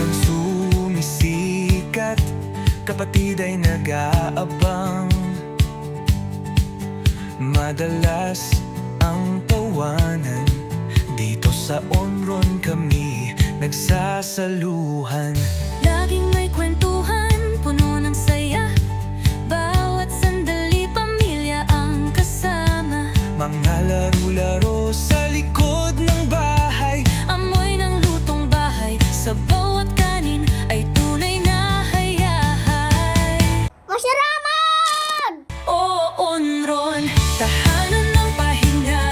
umagang sumisikat, kapatid ay nag-aabang. Madalas ang tawanan, dito sa Onron kami nagsasaluhan. Laging may kwentuhan, puno ng saya, bawat sandali pamilya ang kasama. Mga laro-laro sa likod ng bahay, Amoy ng lutong bahay, sa bawat kanin ay tunay na hayahay. Masaraman! Oo, Onron, tahanan ng pahinga,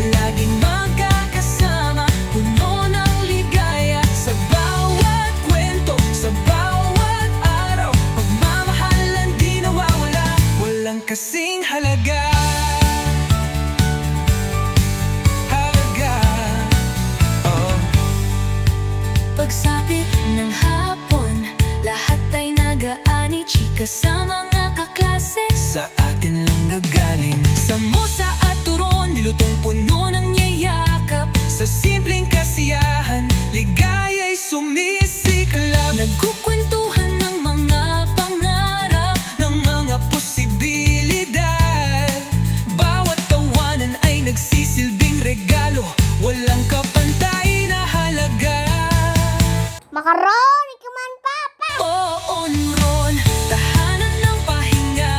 laging magkakasama, puno ng ligaya. Sa bawat kwento, sa bawat araw, pagmamahalan di nawawala, walang kasing halaga. pagsapit ng hapon, lahat ay nag-aani, chika sa mga kaklase. Sa atin lang nagaling, Samosa at turon, nilutong puno ng yayakap. sa simpleng kasiyahan, ligaya'y sumisiklab. Nagkukwentuhan ng mga pangarap, Ng mga posibilidad, bawat tawanan ay nagsisilbing regalo, walang kapantay na halaga. Macaroni, come on, Papa! Oo, Onron, tahanan ng pahinga,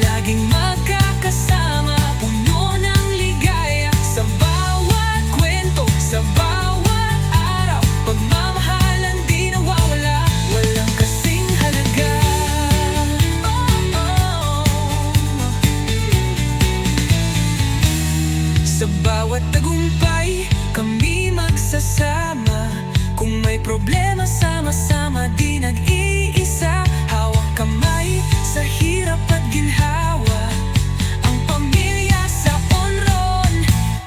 Laging magkakasama, puno ng ligaya. sa bawat kwento, sa bawat araw, pagmamahalan di nawawala, walang kasing halaga. Sa bawat tagumpay, kami magsasama. Kung may problema, sama-sama di nag-iisa. Hawak kamay sa hirap at ginhawa, ang pamilya sa Onron,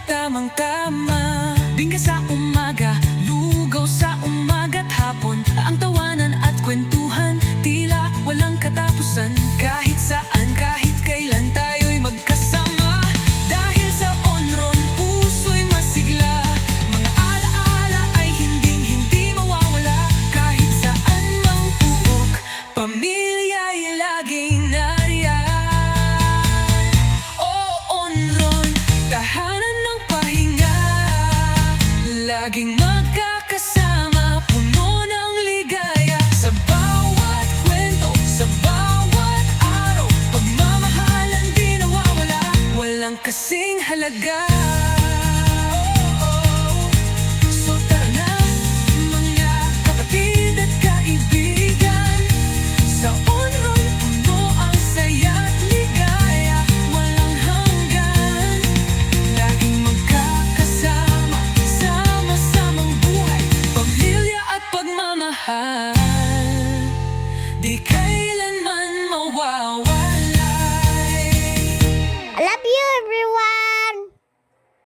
tamang-tama. Bingka sa umaga, lugaw sa umaga't hapon, ang tawanan at kwentuhan, tila walang katapusan. Kahit saan, kahit kailan tayo'y magkasama. Dahil sa Onron, puso'y masigla. Mga alaala ay hinding-hindi mawawala. Kahit saan mang pupok, pamilya'y laging nariyan. Oo, Onron, tahanan ng pahinga, laging magkakasama, puno ng ligaya. Sa bawat kwento, sa bawat araw, pagmamahalan di nawawala, walang kasing halaga. So tara na, mga kapatid at kaibigan, sa Onron puno ang saya't ligaya, walang hanggan. Laging magkakasama, sama-samang buhay, pamilya at pagmamahal.